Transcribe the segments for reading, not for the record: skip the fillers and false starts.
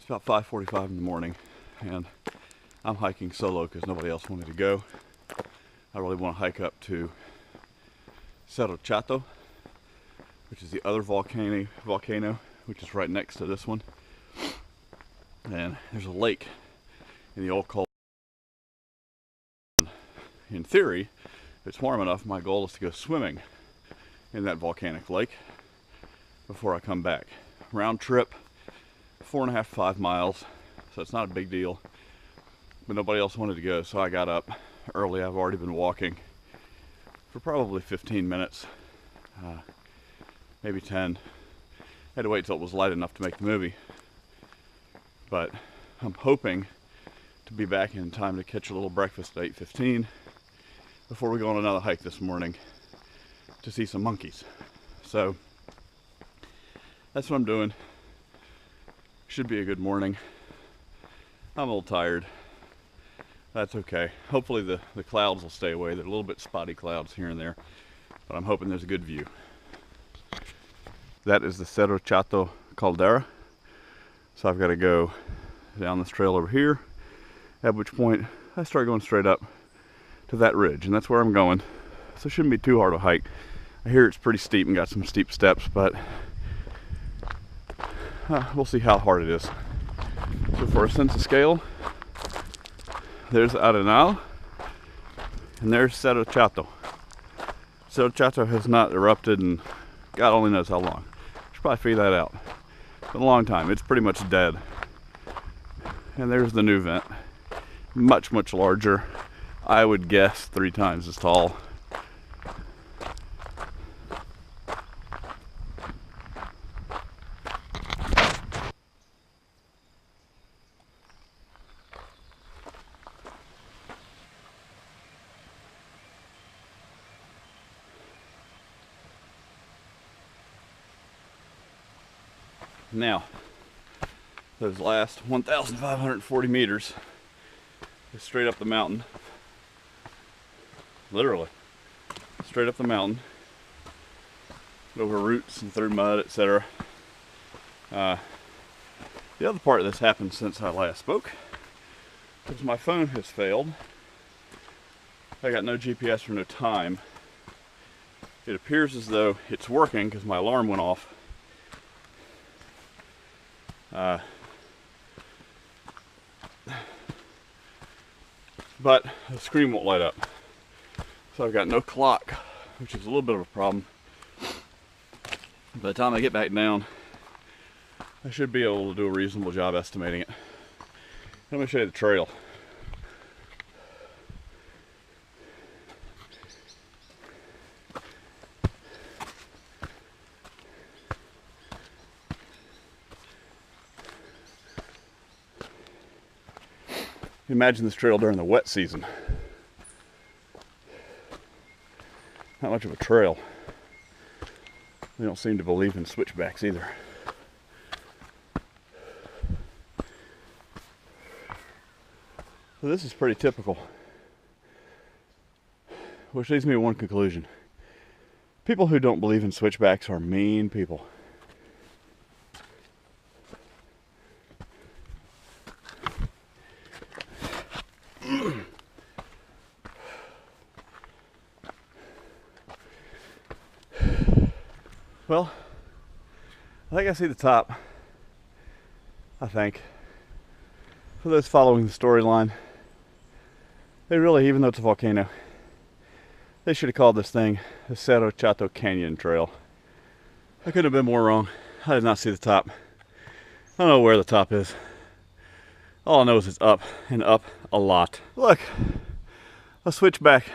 It's about 5:45 in the morning, and I'm hiking solo because nobody else wanted to go. I really want to hike up to Cerro Chato, which is the other volcano, which is right next to this one. And there's a lake in the old coal. In theory, if it's warm enough, my goal is to go swimming in that volcanic lake before I come back. Round trip, 4.5 to 5 miles, so it's not a big deal. But nobody else wanted to go, so I got up early. I've already been walking for probably 15 minutes, maybe 10. I had to wait till it was light enough to make the movie. But I'm hoping to be back in time to catch a little breakfast at 8:15 before we go on another hike this morning to see some monkeys. So that's what I'm doing. Should be a good morning. I'm a little tired. That's okay. Hopefully the clouds will stay away. They're a little bit spotty clouds here and there, but I'm hoping there's a good view. That is the Cerro Chato caldera. So I've got to go down this trail over here, at which point I start going straight up to that ridge, and that's where I'm going. So it shouldn't be too hard a hike. I hear it's pretty steep and got some steep steps, but we'll see how hard it is. So for a sense of scale, there's Arenal, and there's Cerro Chato. Cerro Chato has not erupted in God only knows how long. Should probably figure that out. It's been a long time. It's pretty much dead. And there's the new vent. Much, much larger. I would guess 3 times as tall. Now, those last 1,540 meters is straight up the mountain. Literally, straight up the mountain, over roots and through mud, etc. The other part of this happened since I last spoke, because my phone has failed. I got no GPS or no time. It appears as though it's working because my alarm went off. But the screen won't light up. So I've got no clock, which is a little bit of a problem. By the time I get back down, I should be able to do a reasonable job estimating it. Let me show you the trail. Imagine this trail during the wet season. Not much of a trail. They don't seem to believe in switchbacks either. So this is pretty typical. Which leads me to one conclusion. People who don't believe in switchbacks are mean people. Well, I think I see the top. I think. For those following the storyline, they really, even though it's a volcano, they should have called this thing the Cerro Chato Canyon Trail. I couldn't have been more wrong. I did not see the top. I don't know where the top is. All I know is it's up, and up a lot. Look, a switchback.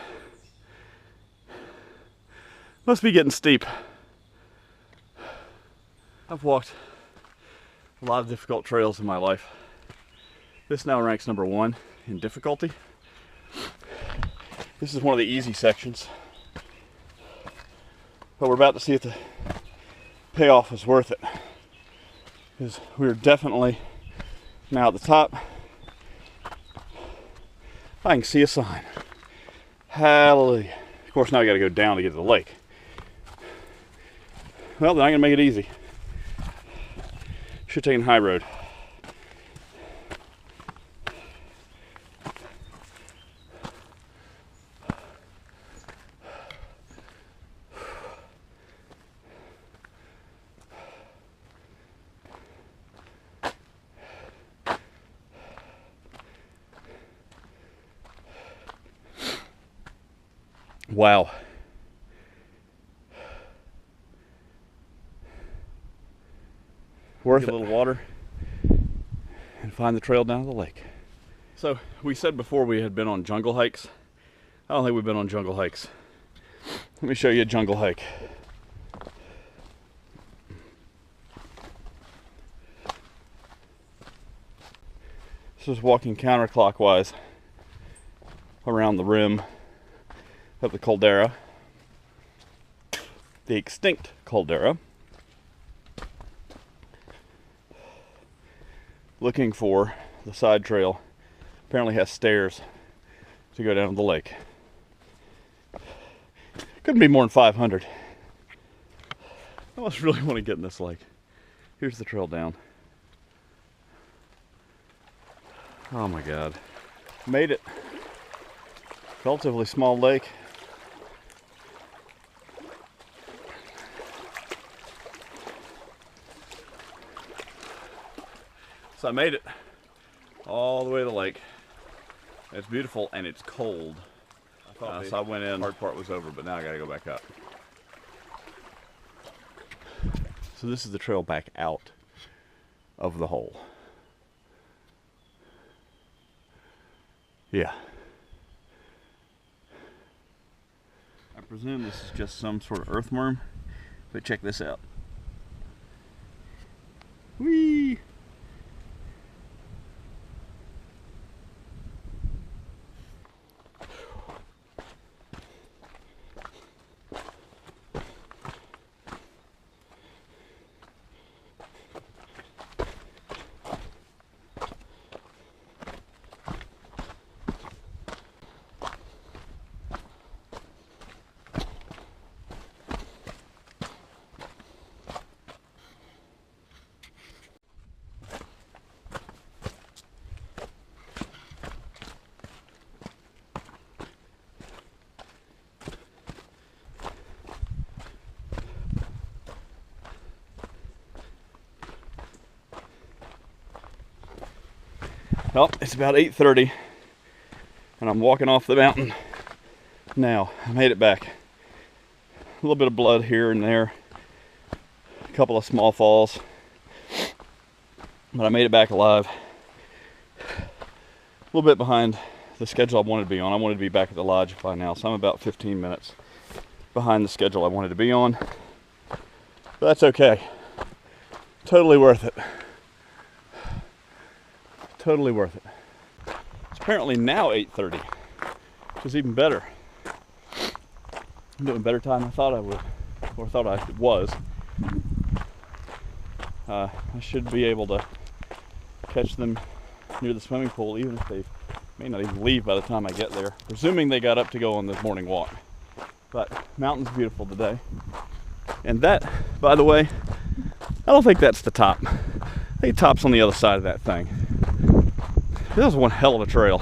Must be getting steep. I've walked a lot of difficult trails in my life. This now ranks number 1 in difficulty. This is one of the easy sections. But we're about to see if the payoff is worth it. Because we're definitely now at the top. I can see a sign. Hallelujah. Of course, now I got to go down to get to the lake. Well, then I'm going to make it easy. Should have taken high road. Wow. Worth it. A little water and find the trail down to the lake. So we said before we had been on jungle hikes. I don't think we've been on jungle hikes. Let me show you a jungle hike. This is walking counterclockwise around the rim of the caldera, the extinct caldera, looking for the side trail. Apparently has stairs to go down to the lake. Couldn't be more than 500. I must really want to get in this lake. Here's the trail down. Oh my God. Made it. Relatively small lake. So I made it all the way to the lake. It's beautiful and it's cold. So I went in, hard part was over, but now I gotta go back up. So this is the trail back out of the hole. Yeah. I presume this is just some sort of earthworm, but check this out. Whee! Well, it's about 8:30 and I'm walking off the mountain now. I made it back. A little bit of blood here and there, a couple of small falls, but I made it back alive. A little bit behind the schedule I wanted to be on. I wanted to be back at the lodge by now, so I'm about 15 minutes behind the schedule I wanted to be on. But that's okay. Totally worth it. Totally worth it. It's apparently now 8:30, which is even better. I'm doing better time than I thought I would, or thought I was. I should be able to catch them near the swimming pool, even if they may not even leave by the time I get there, presuming they got up to go on this morning walk. But mountain's beautiful today. And that, by the way, I don't think that's the top. I think the top's on the other side of that thing. This is one hell of a trail.